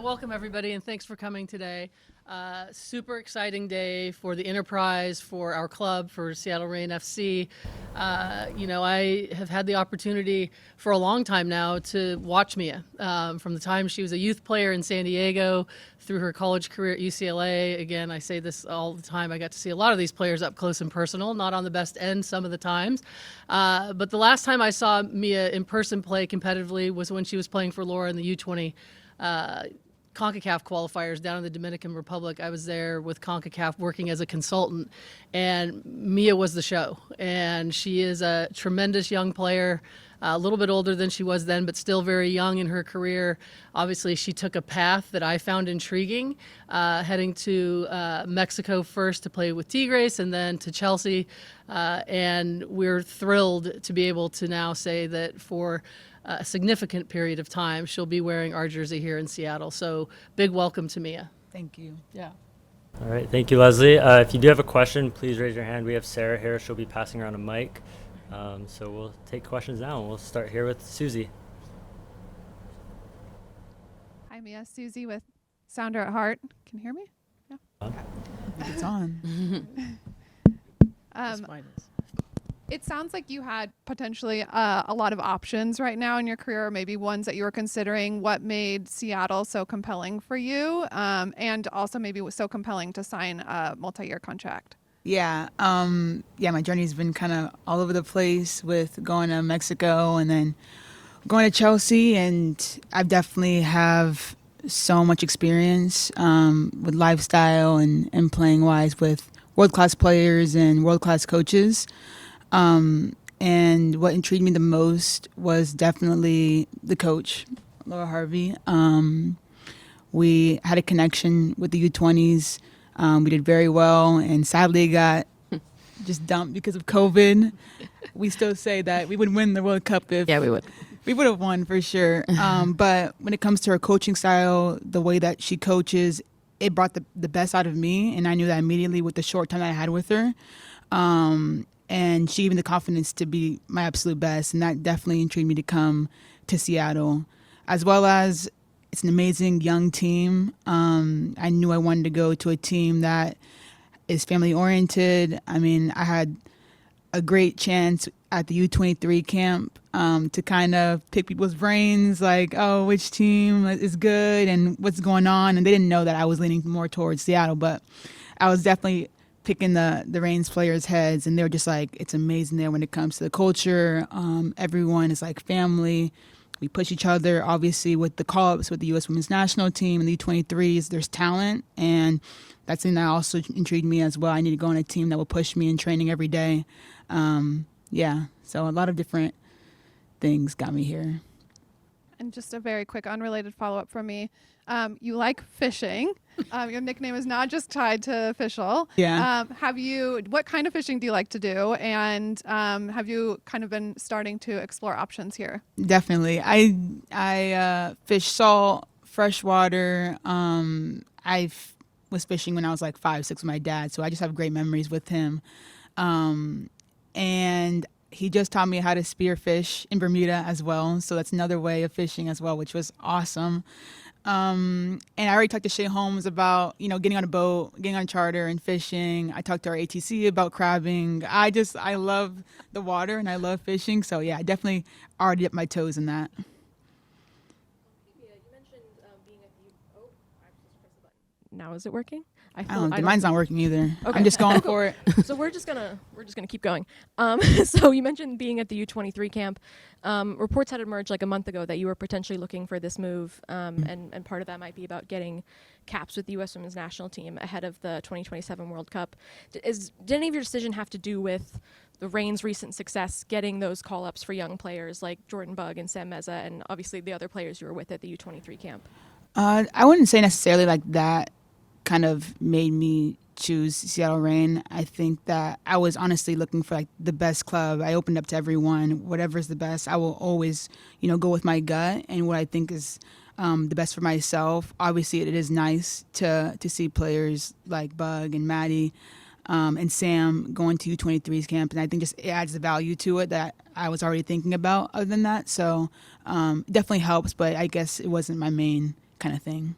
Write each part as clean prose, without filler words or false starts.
welcome everybody, and thanks for coming today. Super exciting day for the enterprise, for our club, for Seattle Reign FC. I have had the opportunity for a long time now to watch Mia from the time she was a youth player in San Diego through her college career at UCLA. Again, I say this all the time. I got to see a lot of these players up close and personal, not on the best end some of the times. But the last time I saw Mia in person play competitively was when she was playing for Laura in the U20 CONCACAF qualifiers down in the Dominican Republic. I was there with CONCACAF working as a consultant, and Mia was the show. And she is a tremendous young player, a little bit older than she was then, but still very young in her career. Obviously, she took a path that I found intriguing, heading to Mexico first to play with Tigres and then to Chelsea. And we're thrilled to be able to now say that for a significant period of time, she'll be wearing our jersey here in Seattle. So big welcome to Mia. Thank you. Yeah. All right. Thank you, Leslie. If you do have a question, please raise your hand. We have Sarah here. She'll be passing around a mic. So we'll take questions now, and we'll start here with Susie. Hi, Mia. Susie with Sounder at Heart. Can you hear me? Yeah. Okay. I think it's on. It sounds like you had potentially a lot of options right now in your career, or maybe ones that you were considering. What made Seattle so compelling for you, and also maybe was so compelling to sign a multi-year contract? Yeah. My journey's been kind of all over the place with going to Mexico and then going to Chelsea, and I definitely have so much experience with lifestyle and playing wise with world-class players and world-class coaches. And what intrigued me the most was definitely the coach, Laura Harvey. We had a connection with the U20s. We did very well, and sadly got just dumped because of COVID. We still say that we would win the World Cup if we would. We would have won for sure. But when it comes to her coaching style, the way that she coaches, it brought the best out of me, and I knew that immediately with the short time that I had with her. And she gave me the confidence to be my absolute best, and that definitely intrigued me to come to Seattle. As well as it's an amazing young team. I knew I wanted to go to a team that is family-oriented. I mean, I had a great chance at the U23 camp to kind of pick people's brains, like, oh, which team is good and what's going on. And they didn't know that I was leaning more towards Seattle, but I was definitely picking the Reigns players' heads, and they were just like, it's amazing there when it comes to the culture. Everyone is like family. We push each other. Obviously, with the call-ups with the U.S. Women's National Team and the U23s, there's talent, and that's something that also intrigued me as well. I need to go on a team that will push me in training every day. So a lot of different things got me here. And just a very quick unrelated follow-up from me. You like fishing. Your nickname is not just tied to Fishel. Yeah. What kind of fishing do you like to do? And have you kind of been starting to explore options here? Definitely. I fish salt, freshwater. I was fishing when I was like 5, 6 with my dad, so I just have great memories with him. And he just taught me how to spearfish in Bermuda as well, so that's another way of fishing as well, which was awesome. And I already talked to Shay Holmes about, getting on a boat, getting on a charter and fishing. I talked to our ATC about crabbing. I love the water and I love fishing. So yeah, I definitely already dipped my toes in that. You mentioned being at the... Oh, I just pressed the button. Now is it working? I don't think mine's not working either. Okay. I'm just going for it. So we're just gonna keep going. So you mentioned being at the U23 camp. Reports had emerged like a month ago that you were potentially looking for this move, and part of that might be about getting caps with the U.S. Women's National Team ahead of the 2027 World Cup. Did any of your decision have to do with the Reign's recent success, getting those call-ups for young players like Jordan Bugg and Sam Meza, and obviously the other players you were with at the U23 camp? I wouldn't say necessarily like that kind of made me choose Seattle Reign. I think that I was honestly looking for like the best club. I opened up to everyone. Whatever's the best, I will always, go with my gut and what I think is the best for myself. Obviously, it is nice to see players like Bug and Maddie and Sam going to U23's camp, and I think just it adds the value to it that I was already thinking about other than that. So it definitely helps, but I guess it wasn't my main kind of thing.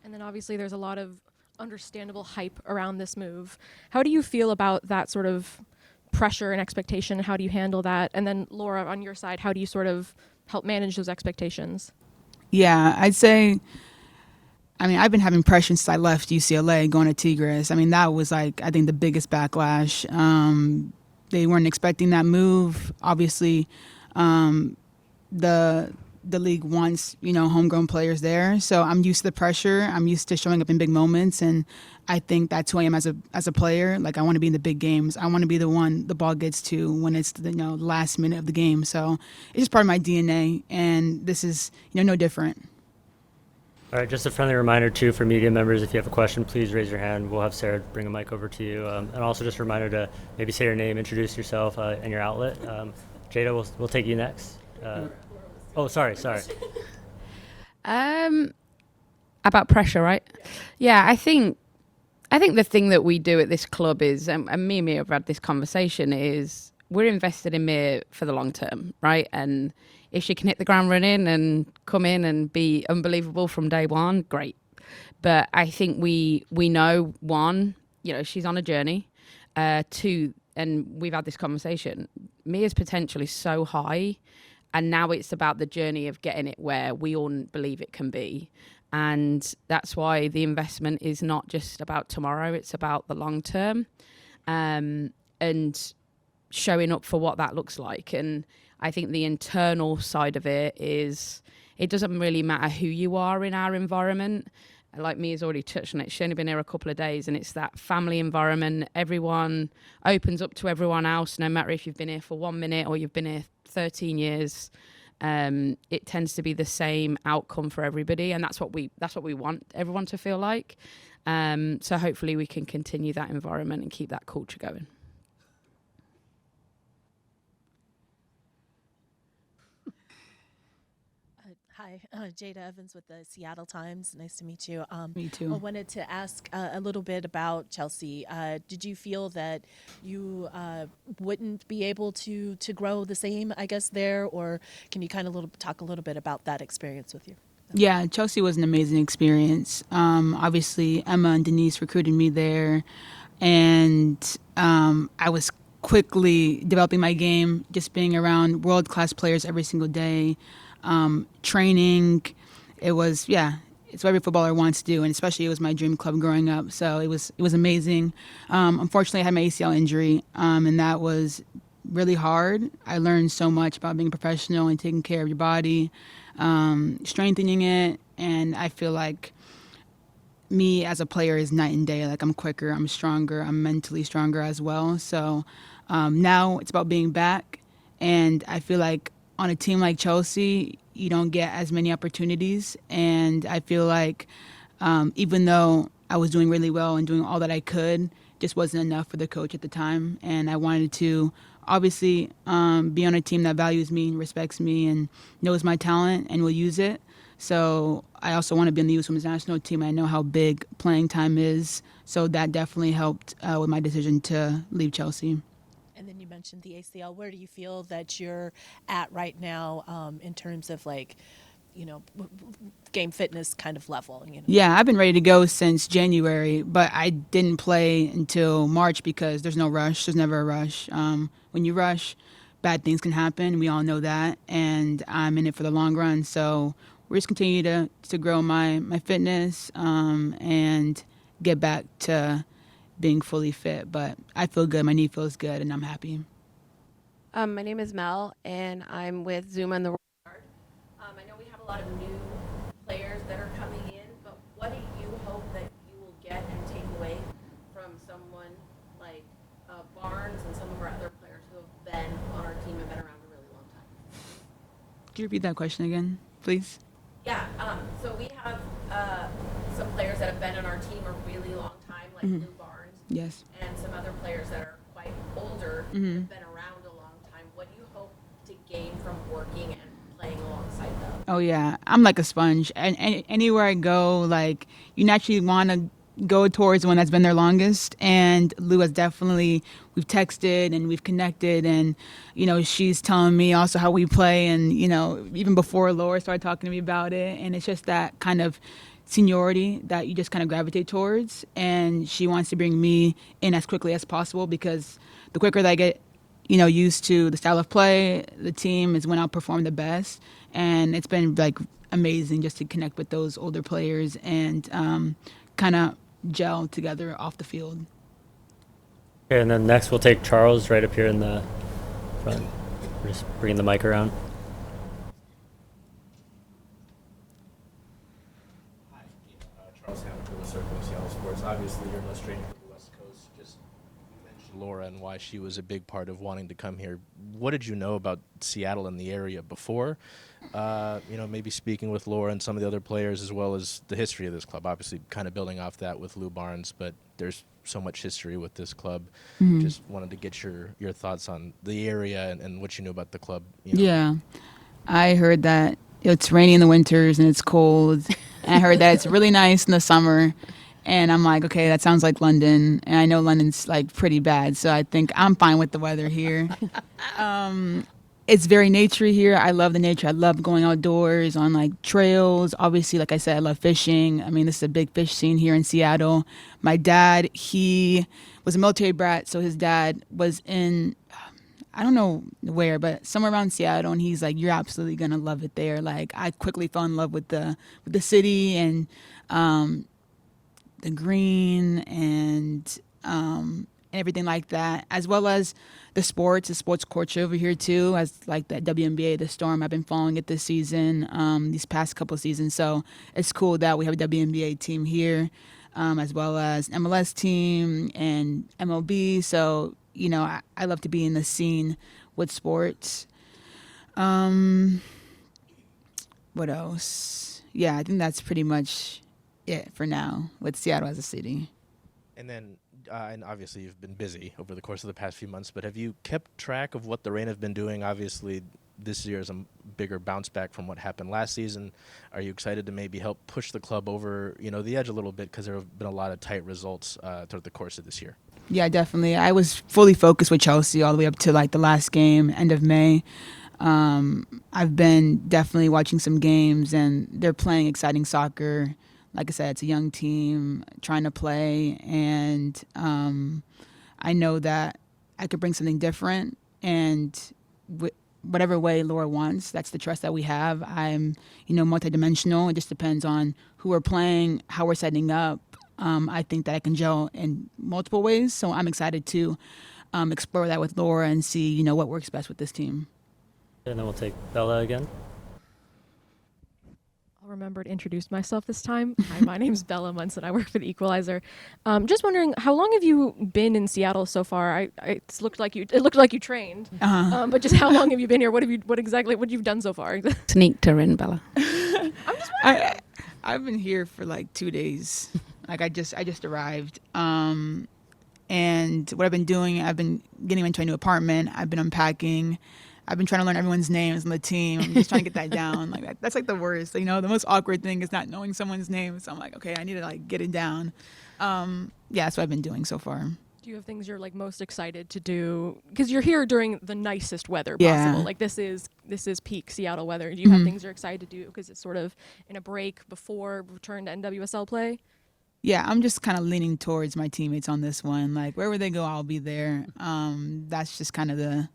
And then obviously there's a lot of understandable hype around this move. How do you feel about that sort of pressure and expectation? How do you handle that? And then Laura, on your side, how do you sort of help manage those expectations? Yeah, I'd say, I mean, I've been having pressure since I left UCLA going to Tigres. I mean, that was like, I think the biggest backlash. They weren't expecting that move. Obviously, the league wants, homegrown players there. So I'm used to the pressure. I'm used to showing up in big moments. And I think that's who I am as a player. Like, I want to be in the big games. I want to be the one the ball gets to when it's the last minute of the game. So it's just part of my DNA. And this is, no different. All right, just a friendly reminder, too, for media members, if you have a question, please raise your hand. We'll have Sarah bring a mic over to you. And also just a reminder to maybe say your name, introduce yourself and your outlet. Jada, we'll take you next. Sorry. About pressure, right? Yeah, I think the thing that we do at this club is, and me and Mia have had this conversation, is we're invested in Mia for the long term, right? And if she can hit the ground running and come in and be unbelievable from day one, great. But I think we know, one, she's on a journey. Two, and we've had this conversation, Mia's potential is so high, and now it's about the journey of getting it where we all believe it can be. And that's why the investment is not just about tomorrow, it's about the long term, and showing up for what that looks like. And I think the internal side of it is, it doesn't really matter who you are in our environment. Like Mia's already touched on it, she's only been here a couple of days, and it's that family environment. Everyone opens up to everyone else, no matter if you've been here for 1 minute or you've been here 13 years. It tends to be the same outcome for everybody, and that's what we want everyone to feel like. So hopefully we can continue that environment and keep that culture going. Hi, Jada Evans with the Seattle Times. Nice to meet you. Me too. I wanted to ask a little bit about Chelsea. Did you feel that you wouldn't be able to grow the same, I guess, there? Or can you kind of talk a little bit about that experience with you? Yeah, Chelsea was an amazing experience. Obviously, Emma and Denise recruited me there, and I was quickly developing my game, just being around world-class players every single day. Training, it's what every footballer wants to do, and especially it was my dream club growing up, so it was amazing. Unfortunately, I had my ACL injury, and that was really hard. I learned so much about being a professional and taking care of your body, strengthening it, and I feel like me as a player is night and day. Like, I'm quicker, I'm stronger, I'm mentally stronger as well. So now it's about being back, and I feel like on a team like Chelsea, you don't get as many opportunities. And I feel like even though I was doing really well and doing all that I could, just wasn't enough for the coach at the time. And I wanted to obviously be on a team that values me and respects me and knows my talent and will use it. So I also want to be on the U.S. Women's National Team. I know how big playing time is. So that definitely helped with my decision to leave Chelsea. And then you mentioned the ACL. Where do you feel that you're at right now in terms of game fitness kind of level? Yeah, I've been ready to go since January, but I didn't play until March because there's no rush. There's never a rush. When you rush, bad things can happen. We all know that, and I'm in it for the long run. So we're just continue to grow my fitness and get back to being fully fit, but I feel good. My knee feels good, and I'm happy. My name is Mel, and I'm with Zuma and the Royal Guard. I know we have a lot of new players that are coming in, but what do you hope that you will get and take away from someone like Barnes and some of our other players who have been on our team and been around a really long time? Could you repeat that question again, please? Yeah, so we have some players that have been on our team a really long time, like Lou Barnes. Yes. And some other players that are quite older, have been around a long time. What do you hope to gain from working and playing alongside them? Oh, yeah. I'm like a sponge. And anywhere I go, like, you naturally want to go towards the one that's been there longest. And Lou has definitely, we've texted and we've connected. And, she's telling me also how we play. And, even before Laura started talking to me about it. And it's just that kind of seniority that you just kind of gravitate towards, and she wants to bring me in as quickly as possible because the quicker that I get, used to the style of play, the team is when I'll perform the best. And it's been like amazing just to connect with those older players and kind of gel together off the field. Okay, and then next we'll take Charles right up here in the front. We're just bringing the mic around. Hi, Charles Hamilton with Circle Seattle Sports. Obviously, you're no stranger to the West Coast. Just mentioned Laura and why she was a big part of wanting to come here. What did you know about Seattle and the area before? Maybe speaking with Laura and some of the other players, as well as the history of this club. Obviously, kind of building off that with Lou Barnes, but there's so much history with this club. Just wanted to get your thoughts on the area and what you knew about the club. Yeah, I heard that it's rainy in the winters and it's cold. And I heard that it's really nice in the summer. And I'm like, okay, that sounds like London. And I know London's like pretty bad, so I think I'm fine with the weather here. It's very naturey here. I love the nature. I love going outdoors on like trails. Obviously, like I said, I love fishing. I mean, this is a big fish scene here in Seattle. My dad, he was a military brat, so his dad was in, I don't know where, but somewhere around Seattle, and he's like, "You're absolutely gonna love it there." Like, I quickly fell in love with the city and the green and everything like that, as well as the sports culture over here too, as like that WNBA, the Storm. I've been following it this season, these past couple of seasons. So it's cool that we have a WNBA team here, as well as MLS team and MLB. So, I love to be in the scene with sports. What else? Yeah, I think that's pretty much it for now with Seattle as a city. And then, and obviously you've been busy over the course of the past few months, but have you kept track of what the Reign have been doing? Obviously, this year is a bigger bounce back from what happened last season. Are you excited to maybe help push the club over, the edge a little bit, because there have been a lot of tight results throughout the course of this year? Yeah, definitely. I was fully focused with Chelsea all the way up to like the last game, end of May. I've been definitely watching some games, and they're playing exciting soccer. Like I said, it's a young team trying to play, and I know that I could bring something different, and whatever way Laura wants, that's the trust that we have. I'm, multidimensional. It just depends on who we're playing, how we're setting up. I think that I can gel in multiple ways, so I'm excited to explore that with Laura and see, what works best with this team. And then we'll take Bella again. I'll remember to introduce myself this time. Hi, my name's Bella Munson. I work for the Equalizer. Just wondering, how long have you been in Seattle so far? It looked like you trained, but just how long have you been here? What have you done so far? Sneaked her in, Bella. I'm just wondering. I've been here for like 2 days. Like I just arrived. And what I've been doing, I've been getting into a new apartment. I've been unpacking. I've been trying to learn everyone's names on the team. I'm just trying to get that down. Like that's like the worst. The most awkward thing is not knowing someone's name. So I'm like, okay, I need to like get it down. Yeah, that's what I've been doing so far. Do you have things you're like most excited to do? Because you're here during the nicest weather Yeah. possible. Like this is peak Seattle weather. Do you have things you're excited to do? Because it's sort of in a break before return to NWSL play. Yeah, I'm just kind of leaning towards my teammates on this one. Like wherever they go, I'll be there. That's just kind of the,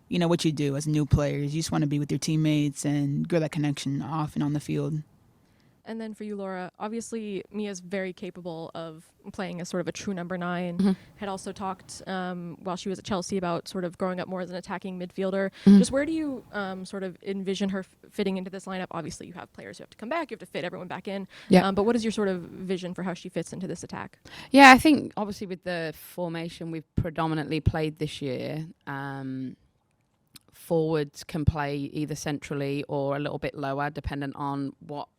what you do as new players. You just want to be with your teammates and grow that connection off and on the field. And then for you, Laura, obviously Mia's very capable of playing as sort of a true number 9. Had also talked while she was at Chelsea about sort of growing up more as an attacking midfielder. Just where do you sort of envision her fitting into this lineup? Obviously, you have players who have to come back. You have to fit everyone back in. Yeah. But what is your sort of vision for how she fits into this attack? Yeah, I think obviously with the formation we've predominantly played this year, forwards can play either centrally or a little bit lower, dependent on what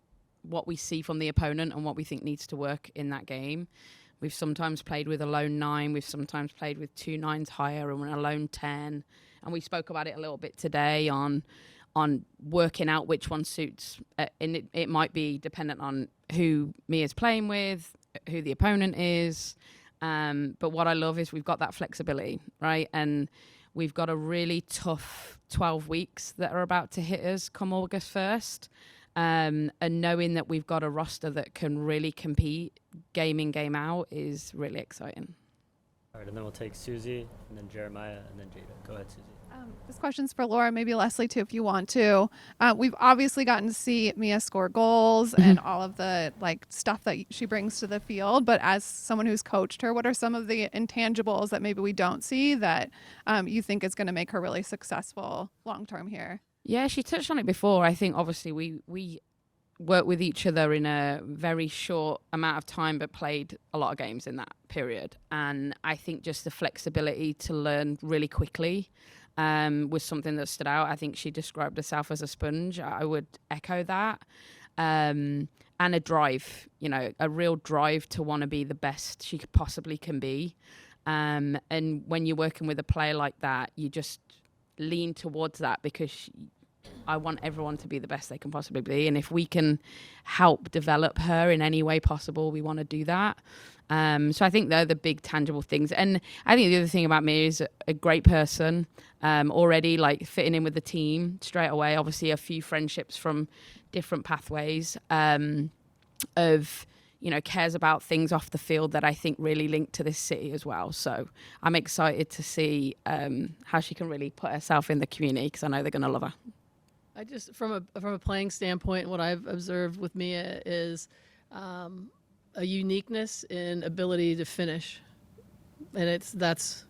we see from the opponent and what we think needs to work in that game. We've sometimes played with a lone 9. We've sometimes played with 2 9s higher and a lone 10. And we spoke about it a little bit today on working out which one suits. And it might be dependent on who Mia's playing with, who the opponent is. But what I love is we've got that flexibility, right? And we've got a really tough 12 weeks that are about to hit us come August 1st. And knowing that we've got a roster that can really compete game in, game out is really exciting. All right, and then we'll take Susie, and then Jeremiah, and then Jada. Go ahead, Susie. This question's for Laura, maybe Leslie too, if you want to. We've obviously gotten to see Mia score goals and all of the stuff that she brings to the field. But as someone who's coached her, what are some of the intangibles that maybe we don't see that you think is going to make her really successful long term here? Yeah, she touched on it before. I think obviously we worked with each other in a very short amount of time, but played a lot of games in that period. And I think just the flexibility to learn really quickly was something that stood out. I think she described herself as a sponge. I would echo that. And a drive, a real drive to want to be the best she possibly can be. And when you're working with a player like that, you just lean towards that because I want everyone to be the best they can possibly be. And if we can help develop her in any way possible, we want to do that. So I think they're the big tangible things. And I think the other thing about me is a great person, already fitting in with the team straight away. Obviously a few friendships from different pathways, cares about things off the field that I think really link to this city as well. So I'm excited to see how she can really put herself in the community because I know they're going to love her. I just, from a playing standpoint, what I've observed with Mia is a uniqueness in ability to finish, and that's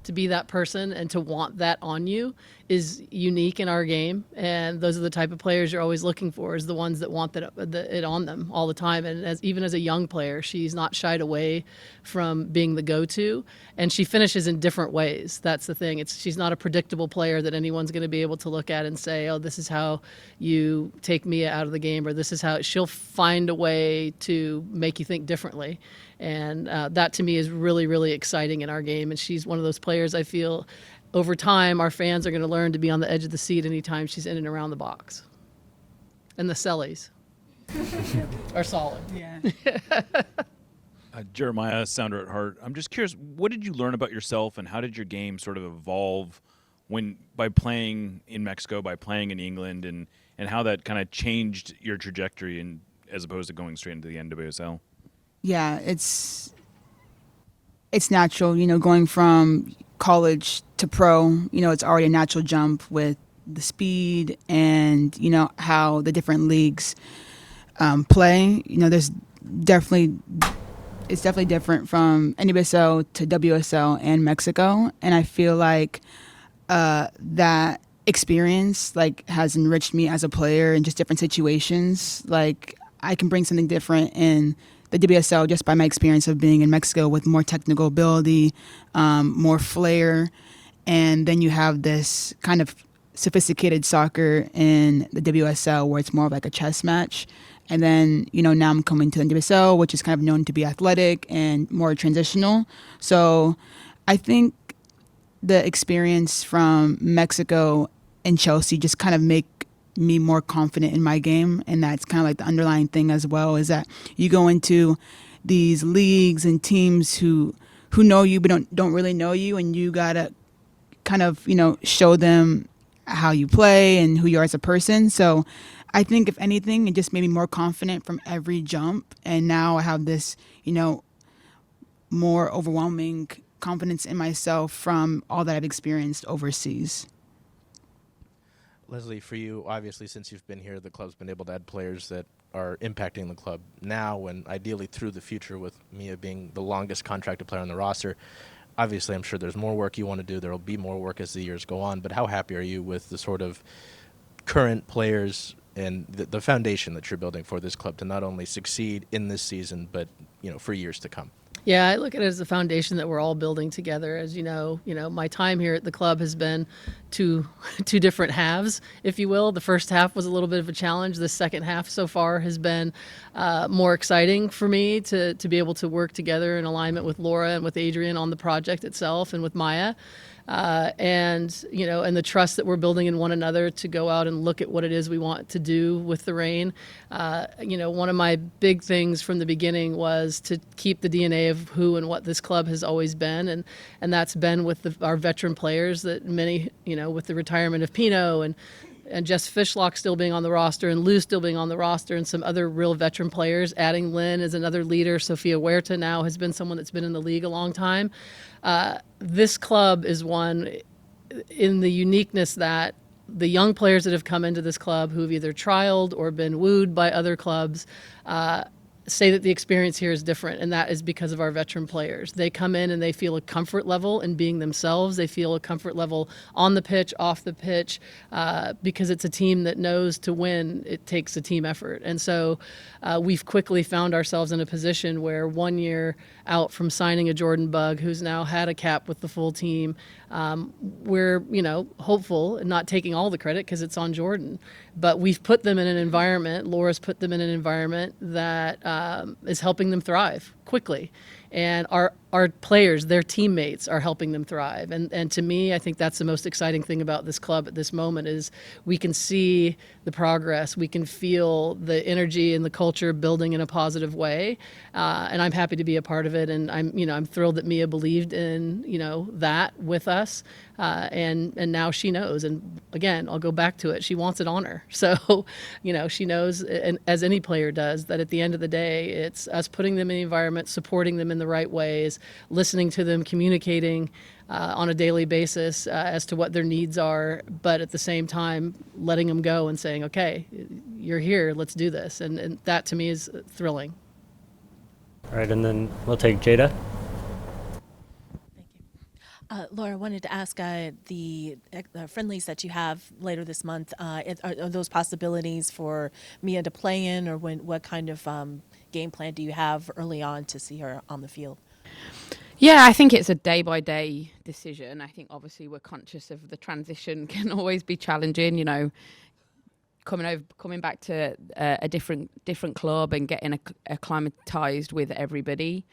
to be that person and to want that on you is unique in our game. And those are the type of players you're always looking for, is the ones that want it on them all the time. And even as a young player, she's not shied away from being the go-to, and she finishes in different ways. That's the thing. She's not a predictable player that anyone's going to be able to look at and say, oh, this is how you take Mia out of the game, or this is how. She'll find a way to make you think differently. And that to me is really, really exciting in our game. And she's one of those players I feel over time our fans are going to learn to be on the edge of the seat anytime she's in and around the box. And the Sellies are solid. Yeah. Jeremiah, Sounder at heart. I'm just curious, what did you learn about yourself and how did your game sort of evolve by playing in Mexico, by playing in England, and how that kind of changed your trajectory as opposed to going straight into the NWSL? Yeah, it's natural, going from college to pro, it's already a natural jump with the speed and, how the different leagues play. It's definitely different from NWSL to WSL and Mexico. And I feel like that experience has enriched me as a player in just different situations. I can bring something different in the WSL just by my experience of being in Mexico with more technical ability, more flair. And then you have this kind of sophisticated soccer in the WSL where it's more of like a chess match. And then, now I'm coming to the WSL, which is kind of known to be athletic and more transitional. So I think the experience from Mexico and Chelsea just kind of make me more confident in my game. And that's kind of like the underlying thing as well, is that you go into these leagues and teams who know you but don't really know you, and you gotta kind of show them how you play and who you are as a person. So I think if anything, it just made me more confident from every jump, and now I have this more overwhelming confidence in myself from all that I've experienced overseas. Leslie, for you, obviously, since you've been here, the club's been able to add players that are impacting the club now and ideally through the future, with Mia being the longest contracted player on the roster. Obviously, I'm sure there's more work you want to do. There will be more work as the years go on. But how happy are you with the sort of current players and the foundation that you're building for this club to not only succeed in this season, but for years to come? Yeah, I look at it as a foundation that we're all building together. As you know, my time here at the club has been two different halves, if you will. The first half was a little bit of a challenge. The second half so far has been more exciting for me to be able to work together in alignment with Laura and with Adrian on the project itself and with Maya. And the trust that we're building in one another to go out and look at what it is we want to do with the Reign. One of my big things from the beginning was to keep the DNA of who and what this club has always been. And that's been with our veteran players that many, with the retirement of Pino and and Jess Fishlock still being on the roster and Lou still being on the roster and some other real veteran players, adding Lynn as another leader. Sophia Huerta now has been someone that's been in the league a long time. This club is one in the uniqueness that the young players that have come into this club who've either trialed or been wooed by other clubs say that the experience here is different, and that is because of our veteran players. They come in and they feel a comfort level in being themselves. They feel a comfort level on the pitch, off the pitch, because it's a team that knows to win, it takes a team effort. And so we've quickly found ourselves in a position where 1 year out from signing a Jordan Bug, who's now had a cap with the full team, we're, hopeful and not taking all the credit because it's on Jordan. But we've put them in an environment, Laura's put them in an environment that is helping them thrive quickly. And our players, their teammates, are helping them thrive. And to me, I think that's the most exciting thing about this club at this moment is we can see the progress. We can feel the energy and the culture building in a positive way. And I'm happy to be a part of it. And I'm thrilled that Mia believed in, that with us. And now she knows. And again, I'll go back to it. She wants it on her. So, she knows, and as any player does, that at the end of the day, it's us putting them in the environment, supporting them in the right ways, listening to them, communicating on a daily basis as to what their needs are, but at the same time, letting them go and saying, okay, you're here, let's do this. And that to me is thrilling. All right, and then we'll take Jada. Laura, I wanted to ask the friendlies that you have later this month, are those possibilities for Mia to play in, or what kind of game plan do you have early on to see her on the field? Yeah, I think it's a day-by-day decision. I think obviously we're conscious of the transition can always be challenging, coming back to a different club and getting acclimatized with everybody.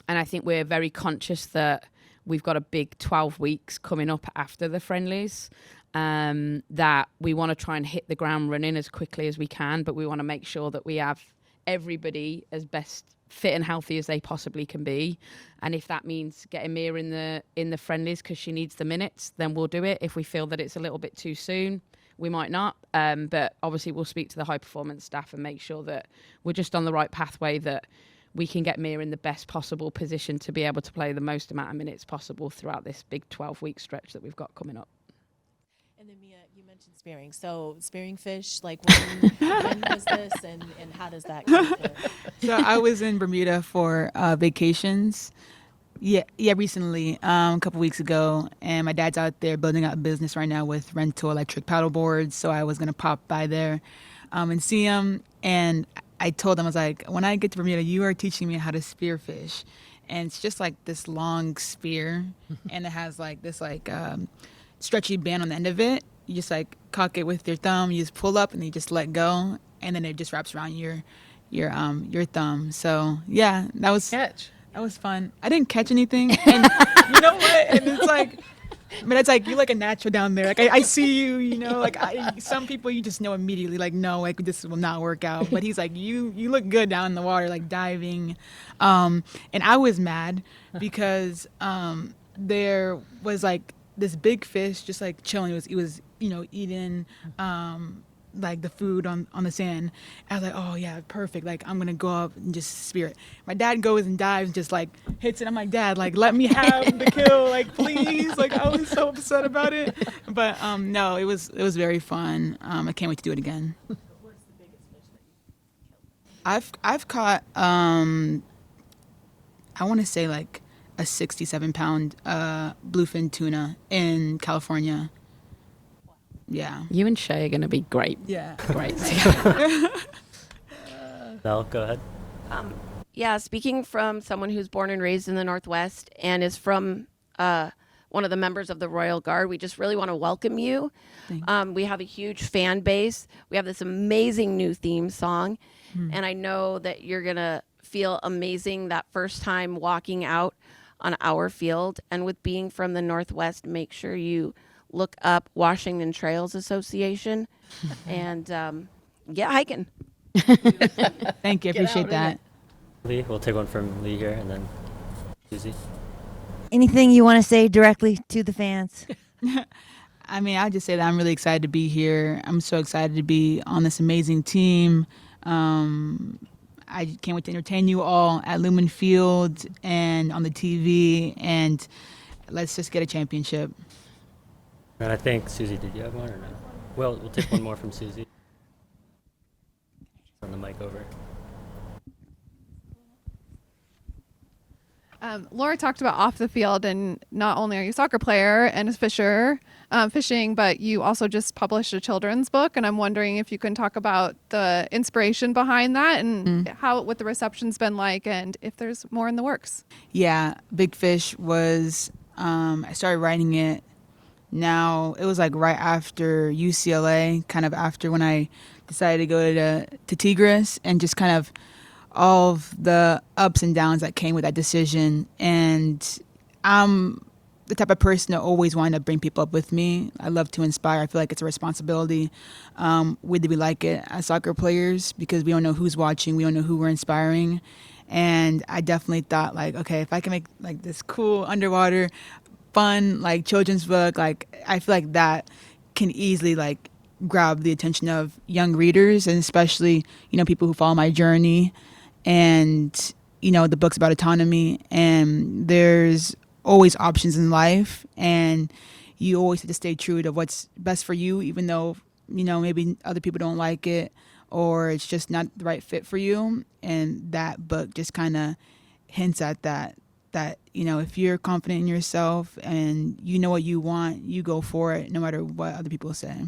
And I think we're very conscious that we've got a big 12 weeks coming up after the friendlies, that we want to try and hit the ground running as quickly as we can, but we want to make sure that we have everybody as best fit and healthy as they possibly can be. And if that means getting Mia in the friendlies because she needs the minutes, then we'll do it. If we feel that it's a little bit too soon, we might not. But obviously we'll speak to the high performance staff and make sure that we're just on the right pathway, that we can get Mia in the best possible position to be able to play the most amount of minutes possible throughout this big 12-week stretch that we've got coming up. And then Mia, you mentioned spearing. So spearing fish, when was this, and how does that come to? So I was in Bermuda for vacations. Yeah, recently, a couple weeks ago, and my dad's out there building out a business right now with rental electric paddle boards. So I was gonna pop by there and see him. And I told him, I was like, when I get to Bermuda, you are teaching me how to spear fish. And it's just like this long spear, and it has like this stretchy band on the end of it. You just cock it with your thumb, you just pull up, and then you just let go, and then it just wraps around your thumb. So yeah, that was fun. I didn't catch anything, and you know what? And it's you're like a natural down there. I see you, some people you just know immediately, no, this will not work out. But he's like, you look good down in the water, diving. And I was mad because there was this big fish just chilling. It was eating the food on the sand. I was like, oh yeah, perfect. I'm gonna go up and just spear it. My dad goes and dives and just hits it. I'm like, Dad, let me have the kill, please. I was so upset about it. But no, it was very fun. I can't wait to do it again. What's the biggest fish that you've killed? I've caught I want to say a 67-pound bluefin tuna in California. Yeah. You and Shay are going to be great. Yeah. Great. Mel, go ahead. Yeah, speaking from someone who's born and raised in the Northwest and is from one of the members of the Royal Guard, we just really want to welcome you. We have a huge fan base. We have this amazing new theme song, and I know that you're going to feel amazing that first time walking out on our field. And with being from the Northwest, make sure you look up Washington Trails Association and get hiking. Thank you. Appreciate that. Lee, we'll take one from Lee here, and then Susie. Anything you want to say directly to the fans? I mean, I just say that I'm really excited to be here. I'm so excited to be on this amazing team. I can't wait to entertain you all at Lumen Field and on the TV, and let's just get a championship. And I think, Susie, did you have one or no? Well, we'll take one more from Susie. Turn the mic over. Laura talked about off the field, and not only are you a soccer player and a fishing, but you also just published a children's book. And I'm wondering if you can talk about the inspiration behind that and what the reception's been like, and if there's more in the works. Yeah, Big Fish was, I started writing it. Now, it was like right after UCLA, kind of after when I decided to go to Tigres, and just kind of all of the ups and downs that came with that decision. And I'm the type of person that always wanted to bring people up with me. I love to inspire. I feel like it's a responsibility, whether we like it as soccer players, because we don't know who's watching, we don't know who we're inspiring. And I definitely thought, like, okay, if I can make like this cool underwater fun like children's book, like I feel like that can easily like grab the attention of young readers, and especially, you know, people who follow my journey. And, you know, the book's about autonomy, and there's always options in life, and you always have to stay true to what's best for you, even though, you know, maybe other people don't like it or it's just not the right fit for you. And that book just kind of hints at that, you know, if you're confident in yourself and you know what you want, you go for it no matter what other people say.